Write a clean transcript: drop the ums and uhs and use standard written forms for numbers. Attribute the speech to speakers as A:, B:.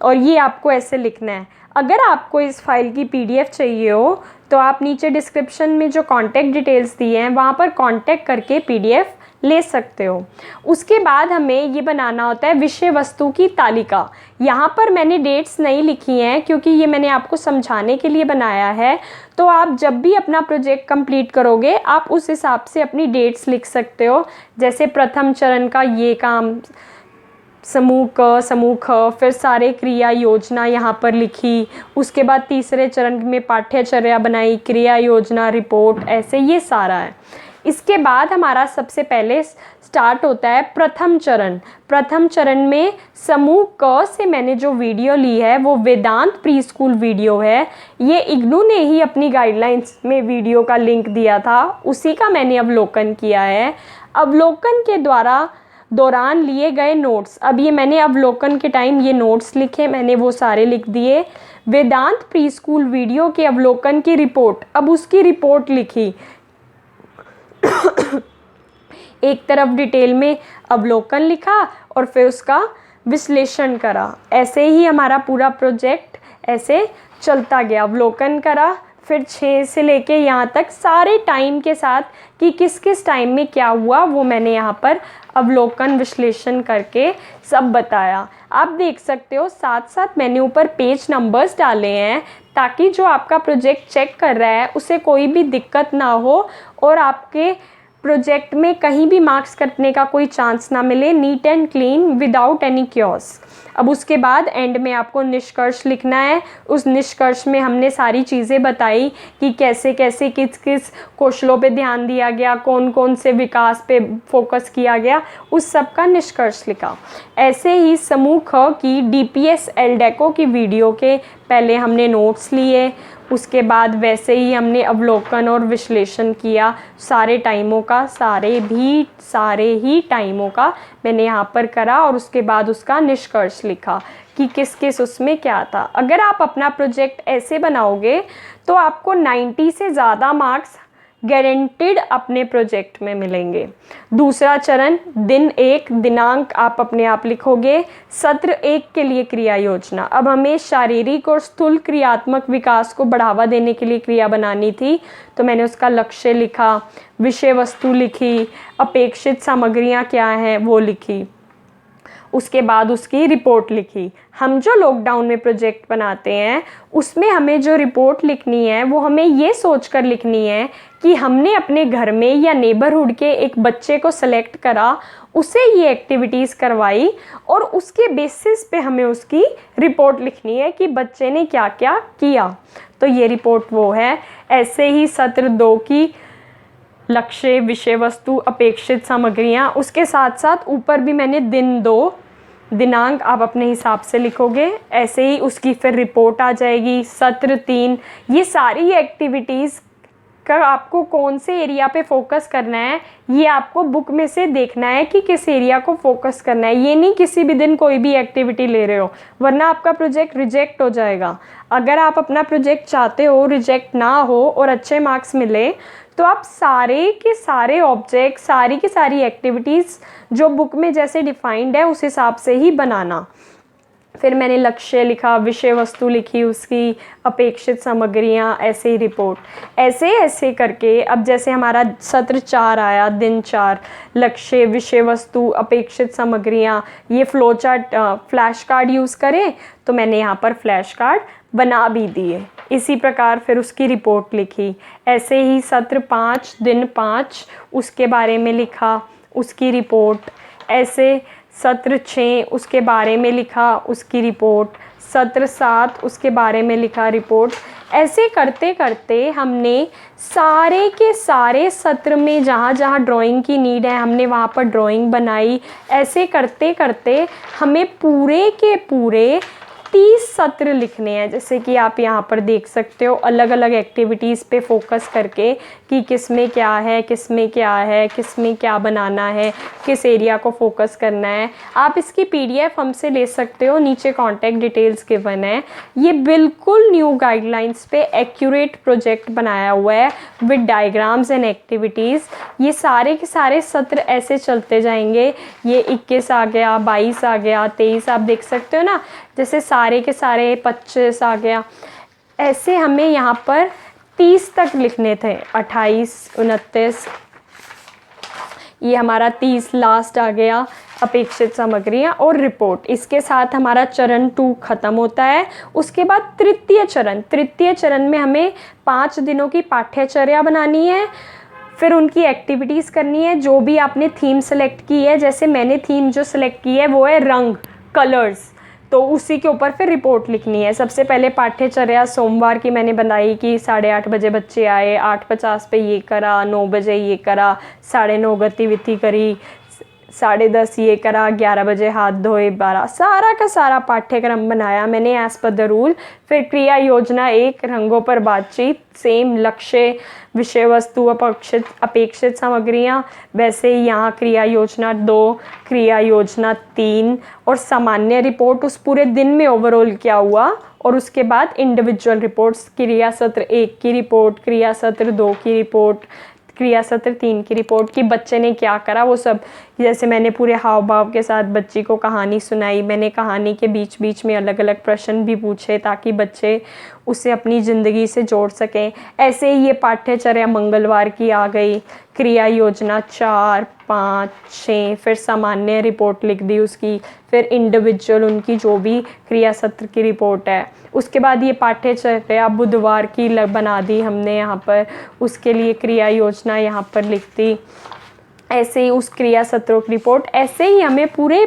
A: और ये आपको ऐसे लिखना है। अगर आपको इस फाइल की PDF चाहिए हो तो आप नीचे डिस्क्रिप्शन में जो कॉन्टैक्ट डिटेल्स दिए हैं वहाँ पर कॉन्टैक्ट करके PDF ले सकते हो। उसके बाद हमें ये बनाना होता है विषय वस्तु की तालिका। यहाँ पर मैंने डेट्स नहीं लिखी हैं क्योंकि ये मैंने आपको समझाने के लिए बनाया है। तो आप जब भी अपना प्रोजेक्ट कंप्लीट करोगे आप उस हिसाब से अपनी डेट्स लिख सकते हो। जैसे प्रथम चरण का ये काम, समूह क समूह ख, फिर सारे क्रिया योजना यहाँ पर लिखी। उसके बाद तीसरे चरण में पाठ्यचर्या बनाई, क्रिया योजना, रिपोर्ट, ऐसे ये सारा है। इसके बाद हमारा सबसे पहले स्टार्ट होता है प्रथम चरण। प्रथम चरण में समूह क से मैंने जो वीडियो ली है वो वेदांत प्री स्कूल वीडियो है। ये इग्नू ने ही अपनी गाइडलाइंस में वीडियो का लिंक दिया था, उसी का मैंने अवलोकन किया है। अवलोकन के दौरान लिए गए नोट्स, अब ये मैंने अवलोकन के टाइम ये नोट्स लिखे, मैंने वो सारे लिख दिए। वेदांत प्री स्कूल वीडियो के अवलोकन की रिपोर्ट, अब उसकी रिपोर्ट लिखी। एक तरफ डिटेल में अवलोकन लिखा और फिर उसका विश्लेषण करा। ऐसे ही हमारा पूरा प्रोजेक्ट ऐसे चलता गया। अवलोकन करा, फिर 6 से लेके यहाँ तक सारे टाइम के साथ कि किस किस टाइम में क्या हुआ वो मैंने यहाँ पर अवलोकन विश्लेषण करके सब बताया। आप देख सकते हो साथ साथ मैंने ऊपर पेज नंबर्स डाले हैं ताकि जो आपका प्रोजेक्ट चेक कर रहा है उसे कोई भी दिक्कत ना हो और आपके प्रोजेक्ट में कहीं भी मार्क्स कटने का कोई चांस ना मिले। Neat and clean without any chaos. अब उसके बाद एंड में आपको निष्कर्ष लिखना है। उस निष्कर्ष में हमने सारी चीज़ें बताई कि कैसे कैसे किस किस कौशलों पे ध्यान दिया गया, कौन कौन से विकास पे फोकस किया गया, उस सब का निष्कर्ष लिखा। ऐसे ही समूह ख की DPS एल्डेको की वीडियो के पहले हमने नोट्स लिए। उसके बाद वैसे ही हमने अवलोकन और विश्लेषण किया सारे टाइमों का, सारे ही टाइमों का मैंने यहाँ पर करा और उसके बाद उसका निष्कर्ष लिखा कि किस किस उसमें क्या था। अगर आप अपना प्रोजेक्ट ऐसे बनाओगे तो आपको 90 से ज़्यादा मार्क्स गारंटीड अपने प्रोजेक्ट में मिलेंगे। दूसरा चरण, दिन 1 दिनांक आप अपने आप लिखोगे। सत्र 1 के लिए क्रिया योजना, अब हमें शारीरिक और स्थूल क्रियात्मक विकास को बढ़ावा देने के लिए क्रिया बनानी थी तो मैंने उसका लक्ष्य लिखा, विषय वस्तु लिखी, अपेक्षित सामग्रियां क्या हैं वो लिखी। उसके बाद उसकी रिपोर्ट लिखी। हम जो लॉकडाउन में प्रोजेक्ट बनाते हैं उसमें हमें जो रिपोर्ट लिखनी है वो हमें ये सोचकर लिखनी है कि हमने अपने घर में या नेबरहुड के एक बच्चे को सेलेक्ट करा, उसे ये एक्टिविटीज़ करवाई और उसके बेसिस पे हमें उसकी रिपोर्ट लिखनी है कि बच्चे ने क्या क्या किया। तो ये रिपोर्ट वो है। ऐसे ही सत्र 2 की लक्ष्य, विषय वस्तु, अपेक्षित सामग्रियाँ, उसके साथ साथ ऊपर भी मैंने दिन 2 दिनांक आप अपने हिसाब से लिखोगे। ऐसे ही उसकी फिर रिपोर्ट आ जाएगी। सत्र 3, ये सारी एक्टिविटीज़ का आपको कौन से एरिया पे फोकस करना है ये आपको बुक में से देखना है कि किस एरिया को फोकस करना है। ये नहीं किसी भी दिन कोई भी एक्टिविटी ले रहे हो वरना आपका प्रोजेक्ट रिजेक्ट हो जाएगा। अगर आप अपना प्रोजेक्ट चाहते हो रिजेक्ट ना हो और अच्छे मार्क्स मिले तो आप सारे के सारे ऑब्जेक्ट, सारी की सारी एक्टिविटीज़ जो बुक में जैसे डिफाइंड है उस हिसाब से ही बनाना। फिर मैंने लक्ष्य लिखा, विषय वस्तु लिखी, उसकी अपेक्षित सामग्रियाँ, ऐसे ही रिपोर्ट, ऐसे ऐसे करके। अब जैसे हमारा सत्र 4 आया, दिन 4, लक्ष्य, विषय वस्तु, अपेक्षित सामग्रियाँ, ये flow chart flash card use करें तो मैंने यहाँ पर फ्लैश कार्ड बना भी दिए। इसी प्रकार फिर उसकी रिपोर्ट लिखी। ऐसे ही सत्र 5 दिन 5 उसके बारे में लिखा, उसकी रिपोर्ट। ऐसे सत्र 6 उसके बारे में लिखा, उसकी रिपोर्ट। सत्र 7 उसके बारे में लिखा, रिपोर्ट। ऐसे करते करते हमने सारे के सारे सत्र में जहाँ जहाँ ड्राइंग की नीड है हमने वहाँ पर ड्राइंग बनाई। ऐसे करते करते हमें पूरे के पूरे 30 सत्र लिखने हैं। जैसे कि आप यहाँ पर देख सकते हो अलग अलग एक्टिविटीज़ पे फोकस करके कि किस में क्या है, किस में क्या है, किस में क्या बनाना है, किस एरिया को फोकस करना है। आप इसकी PDF हमसे ले सकते हो, नीचे कॉन्टैक्ट डिटेल्स गिवन है। ये बिल्कुल न्यू गाइडलाइंस पे एक्यूरेट प्रोजेक्ट बनाया हुआ है विद डायग्राम्स एंड एक्टिविटीज़। ये सारे के सारे सत्र ऐसे चलते जाएंगे। ये 21 आ गया, 22 आ गया, 23 आप देख सकते हो ना। जैसे सारे के सारे 25 आ गया। ऐसे हमें यहाँ पर 30 तक लिखने थे, 28, 29, ये हमारा 30 लास्ट आ गया। अपेक्षित सामग्रियाँ और रिपोर्ट, इसके साथ हमारा चरण 2 ख़त्म होता है। उसके बाद तृतीय चरण में हमें 5 दिनों की पाठ्यचर्या बनानी है, फिर उनकी एक्टिविटीज़ करनी है। जो भी आपने थीम सेलेक्ट की है, जैसे मैंने थीम जो सेलेक्ट की है वो है रंग, कलर्स, तो उसी के ऊपर फिर रिपोर्ट लिखनी है। सबसे पहले पाठ्यचर्या सोमवार की मैंने बनाई कि 8:30 बजे बच्चे आए, 8:50 पे ये करा, 9 बजे ये करा, 9:30 गतिविधि करी, 10:30 ये करा, 11 बजे हाथ धोए, 12, सारा का सारा पाठ्यक्रम बनाया मैंने एज़ पर द रूल। फिर क्रिया योजना 1 रंगों पर बातचीत, सेम लक्ष्य, विषय वस्तु, अपेक्षित सामग्रियाँ, वैसे ही यहाँ क्रिया योजना 2, क्रिया योजना 3 और सामान्य रिपोर्ट उस पूरे दिन में ओवरऑल क्या हुआ, और उसके बाद इंडिविजुअल रिपोर्ट्स, क्रिया सत्र 1 की रिपोर्ट, क्रिया सत्र 2 की रिपोर्ट, क्रिया सत्र 3 की रिपोर्ट कि बच्चे ने क्या करा वो सब। जैसे मैंने पूरे हाव भाव के साथ बच्ची को कहानी सुनाई, मैंने कहानी के बीच बीच में अलग अलग प्रश्न भी पूछे ताकि बच्चे उसे अपनी ज़िंदगी से जोड़ सकें। ऐसे ही ये पाठ्यचर्या मंगलवार की आ गई। क्रिया योजना 4, 5, 6, फिर सामान्य रिपोर्ट लिख दी उसकी, फिर इंडिविजुअल उनकी जो भी क्रिया सत्र की रिपोर्ट है। उसके बाद ये पाठ्यचर्या बुधवार की बना दी हमने यहाँ पर, उसके लिए क्रिया योजना यहाँ पर लिख दी। ऐसे ही उस क्रिया सत्रों की रिपोर्ट, ऐसे ही हमें पूरे